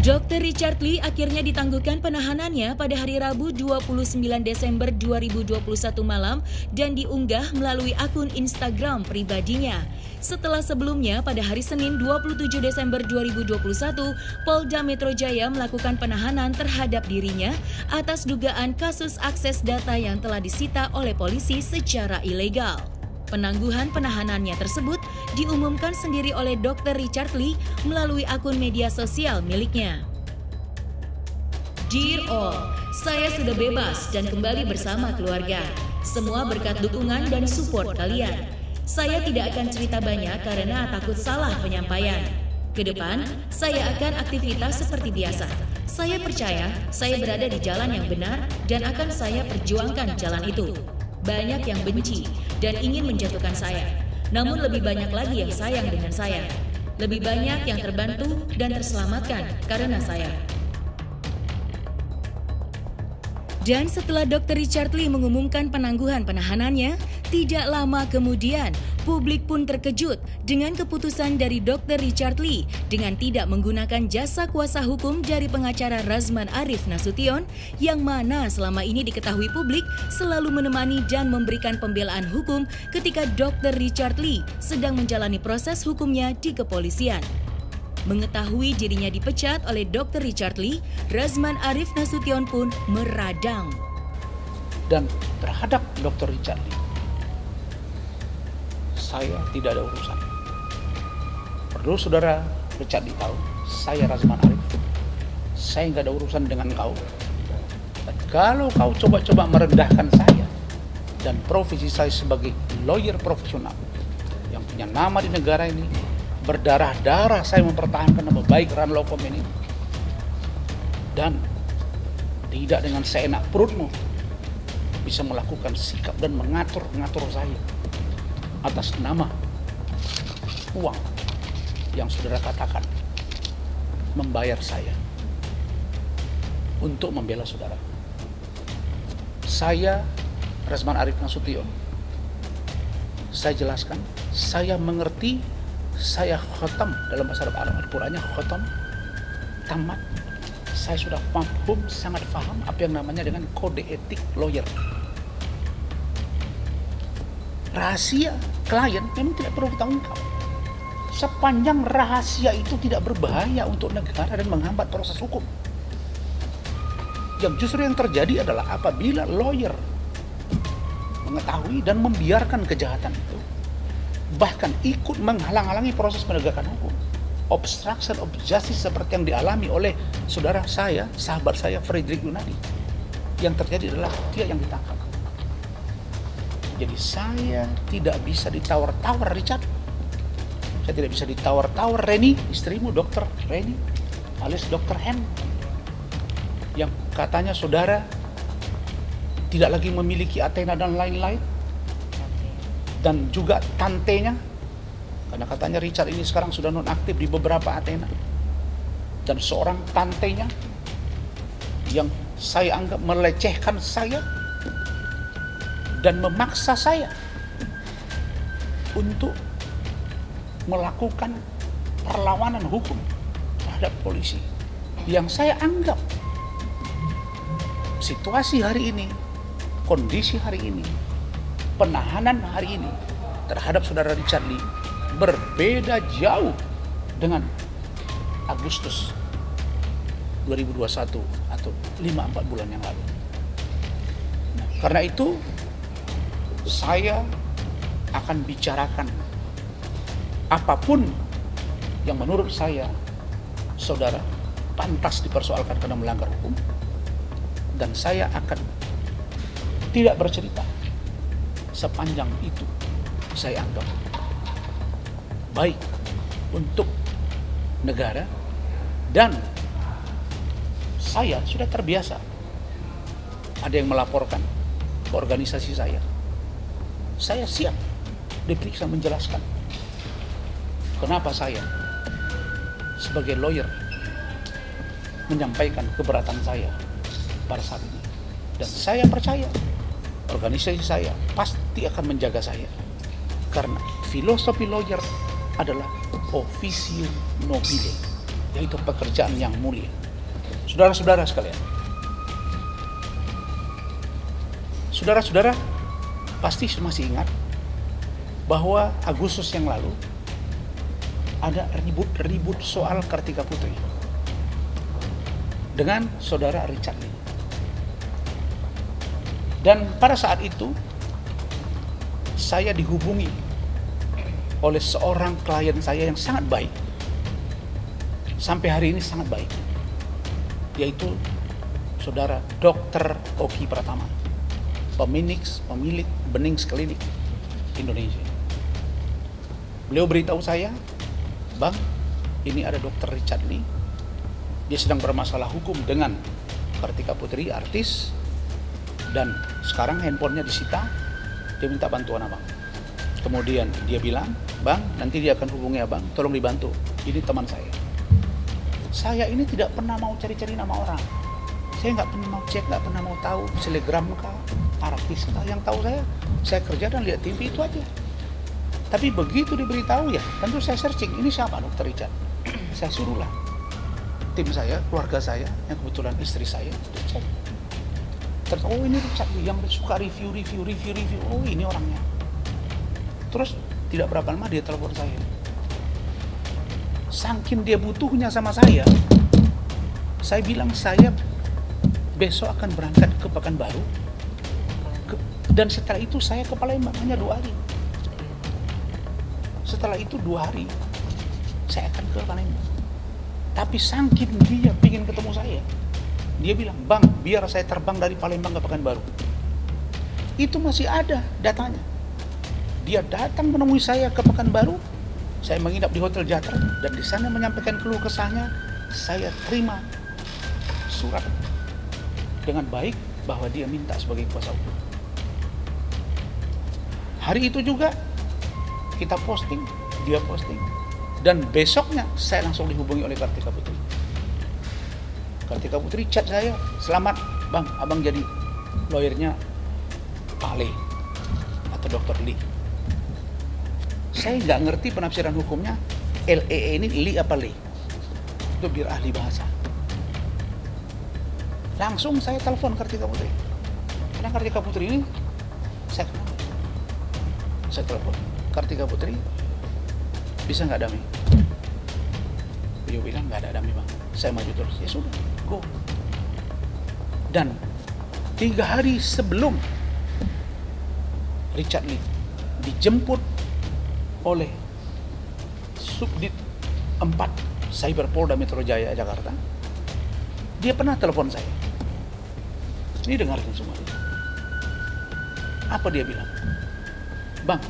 Dr. Richard Lee akhirnya ditangguhkan penahanannya pada hari Rabu 29 Desember 2021 malam dan diunggah melalui akun Instagram pribadinya. Setelah sebelumnya pada hari Senin 27 Desember 2021, Polda Metro Jaya melakukan penahanan terhadap dirinya atas dugaan kasus akses data yang telah disita oleh polisi secara ilegal. Penangguhan penahanannya tersebut diumumkan sendiri oleh Dr. Richard Lee melalui akun media sosial miliknya. Dear all, saya sudah bebas dan kembali bersama keluarga. Semua berkat dukungan dan support kalian. Saya tidak akan cerita banyak karena takut salah penyampaian. Kedepan, saya akan aktivitas seperti biasa. Saya percaya saya berada di jalan yang benar dan akan saya perjuangkan jalan itu. Banyak yang benci dan ingin menjatuhkan saya. Namun lebih banyak lagi yang sayang dengan saya. Lebih banyak yang terbantu dan terselamatkan karena saya. Dan setelah Dr. Richard Lee mengumumkan penangguhan penahanannya, tidak lama kemudian publik pun terkejut dengan keputusan dari Dr. Richard Lee dengan tidak menggunakan jasa kuasa hukum dari pengacara Razman Arif Nasution yang mana selama ini diketahui publik selalu menemani dan memberikan pembelaan hukum ketika Dr. Richard Lee sedang menjalani proses hukumnya di kepolisian. Mengetahui dirinya dipecat oleh Dr. Richard Lee, Razman Arif Nasution pun meradang. Dan terhadap Dr. Richard Lee, saya tidak ada urusan. Perlu saudara Richard Lee tahu, saya Razman Arif, saya nggak ada urusan dengan kau. Dan kalau kau coba-coba merendahkan saya dan profesi saya sebagai lawyer profesional yang punya nama di negara ini, berdarah-darah saya mempertahankan nama baik Ranlaw Com ini, dan tidak dengan seenak perutmu bisa melakukan sikap dan mengatur saya atas nama uang yang saudara katakan membayar saya untuk membela saudara. Saya Razman Arif Nasution, saya jelaskan, saya mengerti, saya khatam dalam bahasa Arab Al-Qurannya khatam, tamat. Saya sudah paham, sangat paham apa yang namanya dengan kode etik lawyer. Rahasia klien memang tidak perlu ditangkap. Sepanjang rahasia itu tidak berbahaya untuk negara dan menghambat proses hukum. Yang justru yang terjadi adalah apabila lawyer mengetahui dan membiarkan kejahatan itu, bahkan ikut menghalang-halangi proses penegakan hukum, obstruction of justice seperti yang dialami oleh saudara saya, sahabat saya Frederick Yunadi. Yang terjadi adalah dia yang ditangkap. Jadi saya tidak bisa ditawar-tawar Richard. Saya tidak bisa ditawar-tawar Reni, istrimu Dr. Reni, alias Dr. Hen, yang katanya saudara tidak lagi memiliki Athena dan lain-lain. Dan juga tantenya, karena katanya Richard ini sekarang sudah nonaktif di beberapa Athena, dan seorang tantenya yang saya anggap melecehkan saya dan memaksa saya untuk melakukan perlawanan hukum terhadap polisi, yang saya anggap situasi hari ini, kondisi hari ini, penahanan hari ini terhadap saudara Richard Lee berbeda jauh dengan Agustus 2021 atau 5-4 bulan yang lalu. Nah, karena itu saya akan bicarakan apapun yang menurut saya saudara pantas dipersoalkan karena melanggar hukum, dan saya akan tidak bercerita sepanjang itu saya anggap baik untuk negara, dan saya sudah terbiasa ada yang melaporkan ke organisasi saya siap diperiksa menjelaskan kenapa saya sebagai lawyer menyampaikan keberatan saya pada saat ini. Dan saya percaya organisasi saya pasti pasti akan menjaga saya. Karena filosofi lawyer adalah officium nobile, yaitu pekerjaan yang mulia. Saudara-saudara sekalian, saudara-saudara pasti masih ingat bahwa Agustus yang lalu ada ribut soal Kartika Putri dengan saudara Richard Lee. Dan pada saat itu saya dihubungi oleh seorang klien saya yang sangat baik, sampai hari ini sangat baik, yaitu saudara Dr. Oki Pratama, pemilik Benings Klinik Indonesia. Beliau beritahu saya, Bang, ini ada Dr. Richard Lee, dia sedang bermasalah hukum dengan Kartika Putri, artis, dan sekarang handphonenya disita, dia minta bantuan abang. Kemudian dia bilang, Bang, nanti dia akan hubungi abang, tolong dibantu, ini teman saya. Saya ini tidak pernah mau cari-cari nama orang, saya nggak pernah mau cek, nggak pernah mau tahu selegram kah, artis kah. Yang tahu saya kerja dan lihat TV itu aja. Tapi begitu diberitahu ya, tentu saya searching, ini siapa Dr. Richard? Saya suruhlah tim saya, keluarga saya, yang kebetulan istri saya, cek. Terus, oh ini Richard yang suka review, oh ini orangnya. Terus tidak berapa lama dia telepon saya. Saking dia butuhnya sama saya bilang saya besok akan berangkat ke Pekanbaru, dan setelah itu saya ke Palembang hanya 2 hari. Setelah itu 2 hari saya akan ke Palembang. Tapi saking dia ingin ketemu saya, dia bilang, Bang, biar saya terbang dari Palembang ke Pekanbaru. Itu masih ada datanya. Dia datang menemui saya ke Pekanbaru, saya menginap di Hotel Jatra, dan di sana menyampaikan keluh kesahnya. Saya terima surat dengan baik bahwa dia minta sebagai kuasa hukum. Hari itu juga kita posting, dia posting, dan besoknya saya langsung dihubungi oleh Kartika Putri. Kartika Putri chat saya, selamat Bang, abang jadi lawyernya Pak Lee atau Dr. Lee. Saya nggak ngerti penafsiran hukumnya, LEE ini Lee apa Lee? Itu biar ahli bahasa. Langsung saya telepon Kartika Putri. Karena Kartika Putri ini saya kenal. Saya telepon, Kartika Putri, bisa nggak damai? Beliau bilang nggak ada damai Bang. Saya maju terus, ya sudah, go. Dan 3 hari sebelum Richard Lee dijemput oleh Subdit 4 Cyber Polda Metro Jaya Jakarta, dia pernah telepon saya. Ini dengarkan semua. Apa dia bilang? Bang,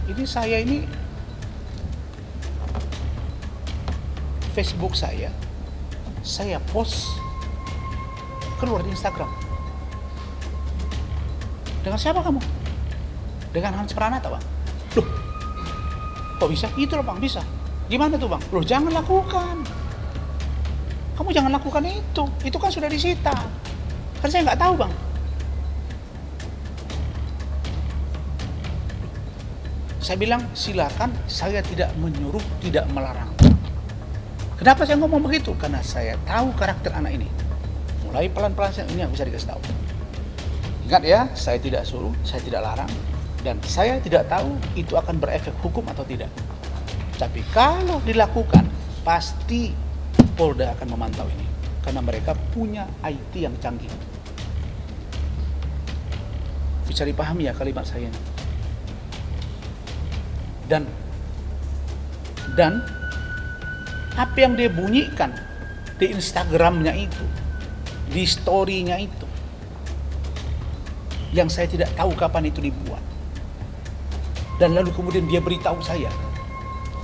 ini saya ini Facebook saya post keluar di Instagram. Dengan siapa kamu? Dengan Hans Pranata, Bang. Loh, kok bisa? Itu loh Bang, bisa. Gimana tuh Bang? Loh, jangan lakukan. Kamu jangan lakukan itu. Itu kan sudah disita. Kan saya nggak tahu Bang. Saya bilang, silakan, saya tidak menyuruh, tidak melarang. Kenapa saya ngomong begitu? Karena saya tahu karakter anak ini. Mulai pelan-pelan ini yang bisa dikasih tahu. Ingat ya, saya tidak suruh, saya tidak larang, dan saya tidak tahu itu akan berefek hukum atau tidak. Tapi kalau dilakukan, pasti Polda akan memantau ini. Karena mereka punya IT yang canggih. Bisa dipahami ya kalimat saya ini. Dan apa yang dia bunyikan di Instagramnya itu, di story-nya itu, yang saya tidak tahu kapan itu dibuat. Dan lalu kemudian dia beritahu saya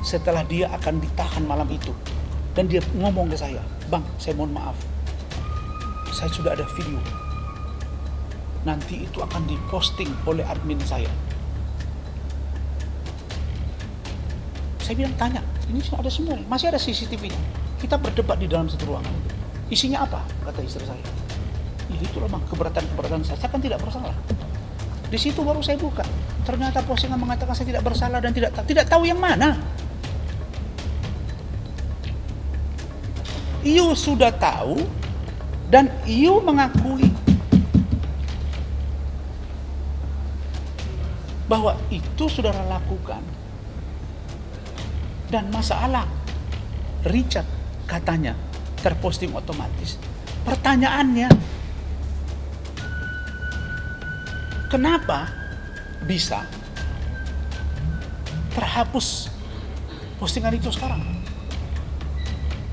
setelah dia akan ditahan malam itu. Dan dia ngomong ke saya, Bang, saya mohon maaf, saya sudah ada video, nanti itu akan diposting oleh admin saya. Saya bilang, tanya, ini ada semua, masih ada CCTV-nya. Kita berdebat di dalam satu ruangan. Isinya apa? Kata istri saya. Ya itulah Bang, keberatan saya kan tidak bersalah. Di situ baru saya buka. Ternyata postingan mengatakan saya tidak bersalah dan tidak tahu yang mana. You sudah tahu dan you mengakui bahwa itu saudara lakukan. Dan masalah Richard katanya terposting otomatis. Pertanyaannya, kenapa bisa terhapus postingan itu sekarang?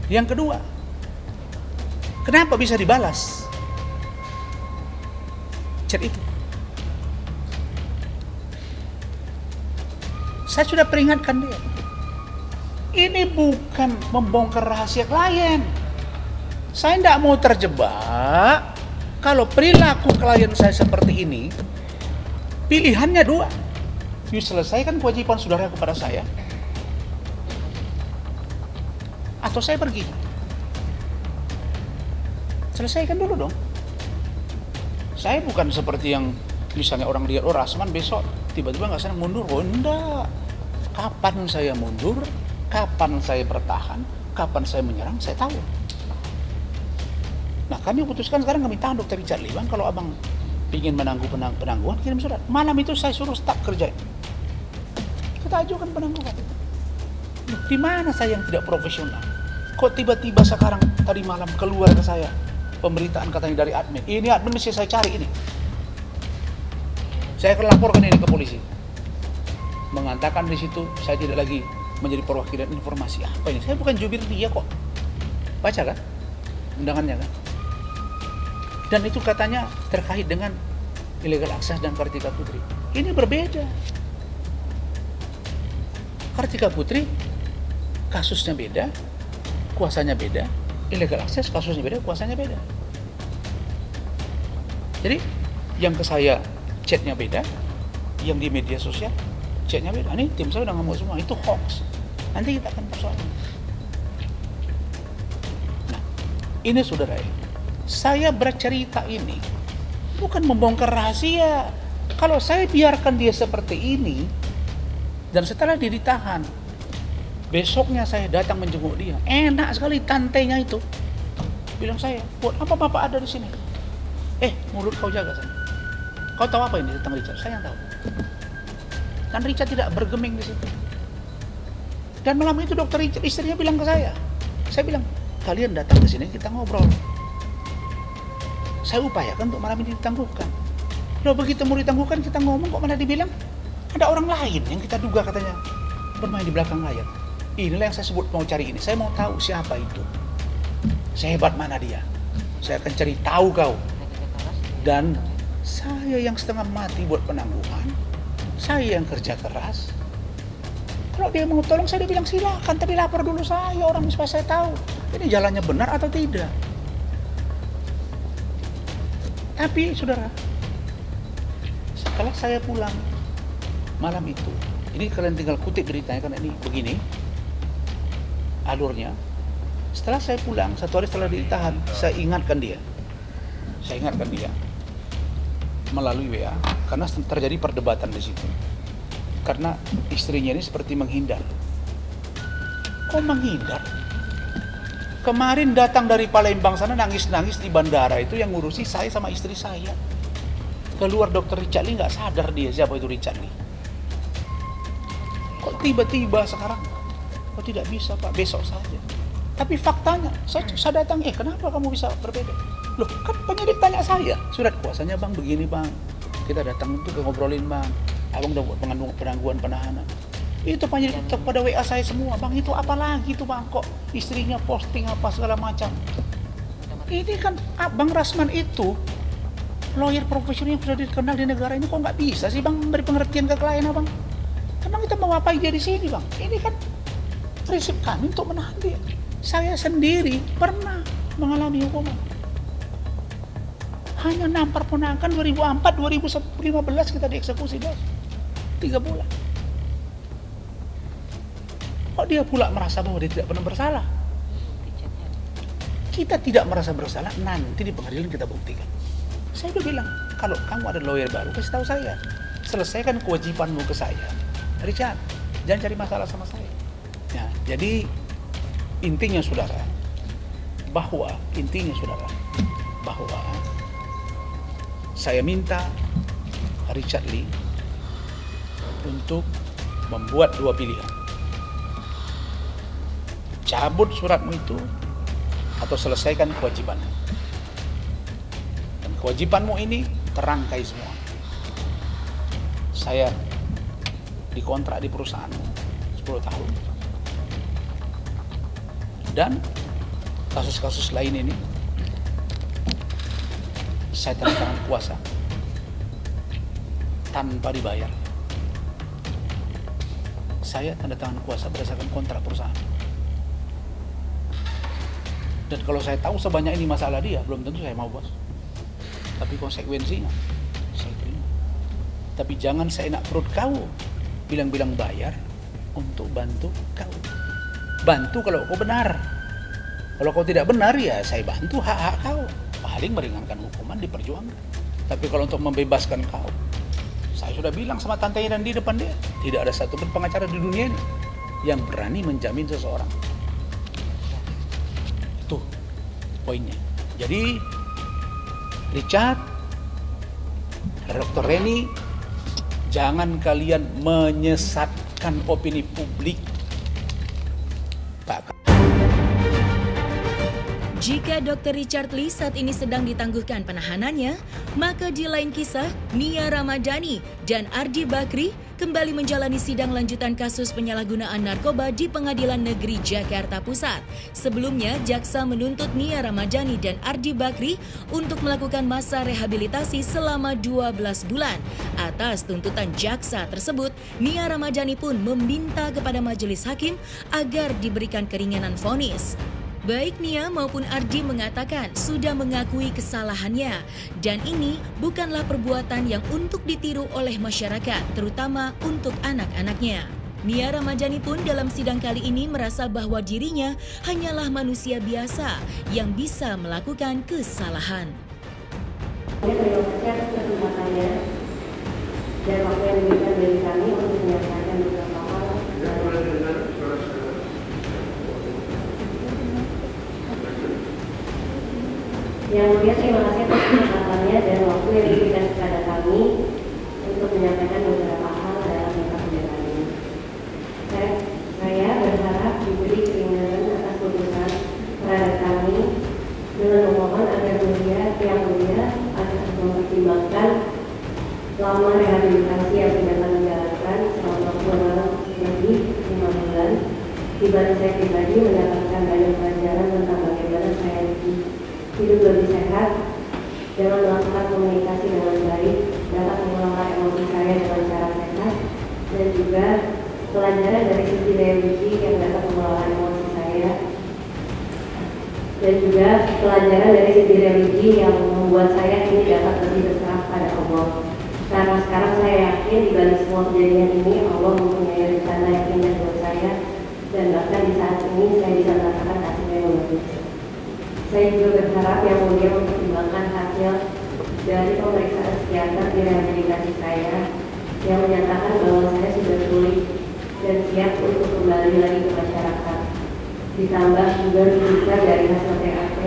Yang kedua, kenapa bisa dibalas chat itu? Saya sudah peringatkan dia. Ini bukan membongkar rahasia klien. Saya tidak mau terjebak. Kalau perilaku klien saya seperti ini, pilihannya dua. You selesaikan kewajiban saudara kepada saya, atau saya pergi. Selesaikan dulu dong. Saya bukan seperti yang misalnya orang lihat, oh Rasman besok tiba-tiba nggak senang mundur. Oh enggak. Kapan saya mundur, kapan saya bertahan, kapan saya menyerang, saya tahu. Nah, kami putuskan sekarang, kami tahan Dr. Richard Lee, Bang, kalau abang ingin penangguhan, kirim surat. Malam itu saya suruh staf kerjain. Kita ajukan penangguhan. Di mana saya yang tidak profesional? Kok tiba-tiba sekarang tadi malam keluar ke saya pemberitaan katanya dari admin. Ini admin mesti saya cari ini. Saya akan laporkan ini ke polisi. Mengatakan di situ saya tidak lagi menjadi perwakilan informasi. Apa ini? Saya bukan jubir dia kok. Baca kan undangannya kan? Dan itu katanya terkait dengan illegal access dan Kartika Putri. Ini berbeda. Kartika Putri kasusnya beda, kuasanya beda. Illegal access kasusnya beda, kuasanya beda. Jadi yang ke saya chatnya beda, yang di media sosial chatnya beda. Ini tim saya udah ngamuk semua, itu hoax. Nanti kita akan persoalan. Nah, ini saudara, saya bercerita ini bukan membongkar rahasia. Kalau saya biarkan dia seperti ini, dan setelah dia ditahan, besoknya saya datang menjenguk dia. Enak sekali tantenya itu. Bilang saya, buat apa bapak ada di sini? Mulut kau jaga sana. Kau tahu apa ini tentang Richard? Saya yang tahu. Dan Richard tidak bergeming di situ. Dan malam itu dokter Richard, istrinya bilang ke saya bilang, kalian datang ke sini kita ngobrol. Saya upayakan untuk malam ini ditangguhkan. Loh, begitu mau ditangguhkan kita ngomong kok malah dibilang ada orang lain yang kita duga katanya bermain di belakang layar. Inilah yang saya sebut mau cari ini. Saya mau tahu siapa itu. Sehebat mana dia. Saya akan cari tahu kau. Dan saya yang setengah mati buat penangguhan, saya yang kerja keras. Kalau dia mau tolong saya bilang silakan, tapi lapor dulu saya orang supaya saya tahu ini jalannya benar atau tidak. Tapi saudara, setelah saya pulang malam itu, ini kalian tinggal kutip beritanya karena ini begini alurnya. Setelah saya pulang, 1 hari setelah ditahan, saya ingatkan dia melalui WA, karena terjadi perdebatan di situ. Karena istrinya ini seperti menghindar. Kok menghindar? Kemarin datang dari Palembang sana nangis-nangis di bandara itu yang ngurusi saya sama istri saya. Keluar dokter Richard Lee, nggak sadar dia siapa itu Richard Lee. Kok tiba-tiba sekarang? Kok tidak bisa Pak, besok saja. Tapi faktanya, saya datang, kenapa kamu bisa berbeda? Loh, kan penyidik tanya saya, surat kuasanya Bang begini Bang. Kita datang untuk ngobrolin Bang. Abang udah buat penangguhan penahanan. Itu penyidik pada WA saya semua, Bang itu apa lagi tuh Bang? Kok istrinya posting apa segala macam. Ini kan Bang Rasman itu lawyer profesional yang sudah dikenal di negara ini, kok nggak bisa sih Bang memberi pengertian ke klien Abang? Emang kita mau ngapain dia di sini Bang? Ini kan prinsip kami untuk menahan dia. Saya sendiri pernah mengalami hukuman. Hanya nampar ponakan 2004-2015 kita dieksekusi bos. 3 bulan. Kok dia pula merasa bahwa dia tidak pernah bersalah? Kita tidak merasa bersalah, nanti di pengadilan kita buktikan. Saya udah bilang, kalau kamu ada lawyer baru, kasih tahu saya. Selesaikan kewajibanmu ke saya. Richard, jangan cari masalah sama saya. Ya, jadi intinya saudara, bahwa saya minta Richard Lee untuk membuat dua pilihan. Cabut suratmu itu atau selesaikan kewajibanmu. Dan kewajibanmu ini terangkai semua. Saya dikontrak di perusahaanmu 10 tahun. Dan kasus-kasus lain ini saya tanda tangan kuasa tanpa dibayar. Saya tanda tangan kuasa berdasarkan kontrak perusahaan. Dan kalau saya tahu sebanyak ini masalah dia, belum tentu saya mau, bos. Tapi konsekuensinya saya terima. Tapi jangan seenak perut kau bilang-bilang bayar untuk bantu kau. Bantu kalau kau benar. Kalau kau tidak benar, ya saya bantu hak-hak kau. Paling meringankan hukuman, diperjuangkan. Tapi kalau untuk membebaskan kau, saya sudah bilang sama tantenya dan di depan dia, tidak ada satupun pengacara di dunia ini yang berani menjamin seseorang. Itu poinnya. Jadi Richard, Dr. Reni, jangan kalian menyesatkan opini publik. Jika Dr. Richard Lee saat ini sedang ditangguhkan penahanannya, maka di lain kisah, Nia Ramadhani dan Ardi Bakri kembali menjalani sidang lanjutan kasus penyalahgunaan narkoba di Pengadilan Negeri Jakarta Pusat. Sebelumnya, jaksa menuntut Nia Ramadhani dan Ardi Bakri untuk melakukan masa rehabilitasi selama 12 bulan. Atas tuntutan jaksa tersebut, Nia Ramadhani pun meminta kepada majelis hakim agar diberikan keringanan vonis. Baik Nia maupun Ardi mengatakan sudah mengakui kesalahannya dan ini bukanlah perbuatan yang untuk ditiru oleh masyarakat, terutama untuk anak-anaknya. Nia Ramadhani pun dalam sidang kali ini merasa bahwa dirinya hanyalah manusia biasa yang bisa melakukan kesalahan. Terima kasih atas kesempatannya dan waktu yang diberikan dari kami untuk menyampaikan beberapa hal. Yang mulia, terima kasih atas kesempatannya dan waktu yang diberikan kepada kami untuk menyampaikan beberapa hal dalam persidangan ini. Saya berharap diberi keringanan atas putusan terhadap kami dengan memohon agar yang mulia akan mempertimbangkan lama rehabilitasi yang sudah kami jalankan selama kurang lebih 5 bulan, di mana saya pribadi mendapatkan banyak pelajaran tentang bagaimana saya hidup lebih sehat, dengan melakukan komunikasi dengan baik, dapat mengelola emosi saya dengan cara sehat, dan juga pelajaran dari sisi religi yang dapat mengelola emosi saya, dan juga pelajaran dari sisi religi yang membuat saya ini dapat lebih berserah pada Allah. Karena sekarang saya yakin di balik semua kejadian ini Allah mempunyai rencana yang indah buat saya, dan bahkan di saat ini saya bisa merasakan kasih-Nya yang lebih. Saya juga berharap yang mulia mempertimbangkan hasil dari pemeriksaan psikiater di rehabilitasi saya yang menyatakan bahwa saya sudah pulih dan siap untuk kembali lagi ke masyarakat. Ditambah juga rujukan dari hasil TAP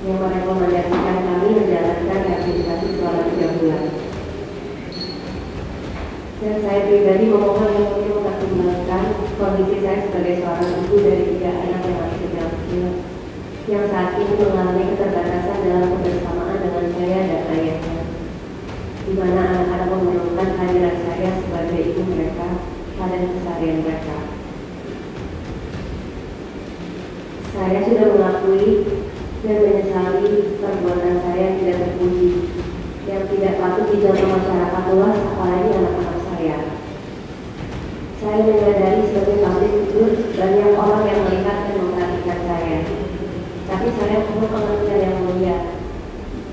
yang merekomendasikan kami menjalankan rehabilitasi selama 3 bulan. Dan saya pribadi memohon yang mulia mempertimbangkan kondisi saya sebagai seorang ibu dari 3 anak yang masih kecil yang saat ini mengalami keterbatasan dalam kebersamaan dengan saya dan ayahnya, di mana anak-anak memerlukan kehadiran saya sebagai ibu mereka pada keseharian mereka. Saya sudah mengakui dan menyesali perbuatan saya yang tidak terpuji, yang tidak patut dicontoh masyarakat luas, apalagi anak-anak saya. Saya menyadari sebagai public figure banyak orang yang melihat dan memperhatikan saya. Tapi saya mohon pengertian yang mulia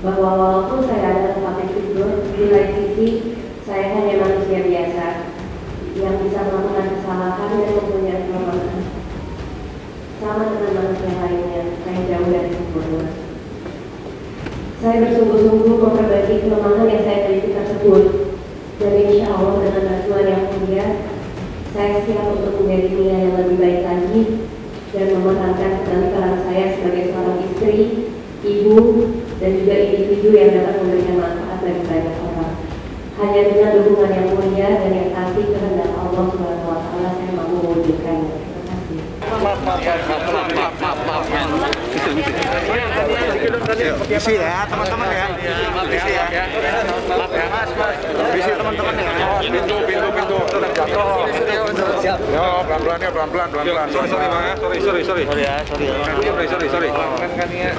bahwa walaupun saya adalah public figure, di lain sisi saya hanya manusia biasa yang bisa melakukan kesalahan dan mempunyai kelemahan. Sama dengan manusia lainnya, saya jauh dari sempurna. Saya saya bersungguh-sungguh memperbaiki kelemahan yang saya miliki tersebut. Dan insya Allah dengan bantuan yang mulia, saya siap untuk menjadi dunia yang lebih baik lagi dan memerankan peran saya sebagai seorang istri, ibu, dan juga individu yang dapat memberikan manfaat bagi banyak orang. Hanya dengan dukungan yang mulia dan yang pasti kehendak Allah Subhanahu wa Ta'ala saya mampu mewujudkannya. Terima kasih. Isi ya teman-teman ya. Isi ya. Isi teman-teman ya. Pintu. Siap. Yo, pelan-pelan. Sorry Bang ya. Sorry. Sorry ya. Kan ya.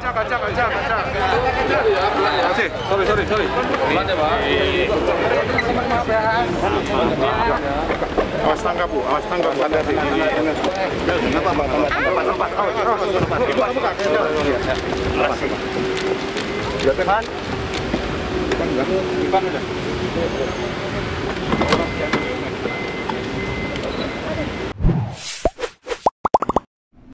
Kaca. Sorry. Maaf ya. Awas tangga Bu, hati-hati. Kenapa Bang? Tempat. Buka. Ipan udah.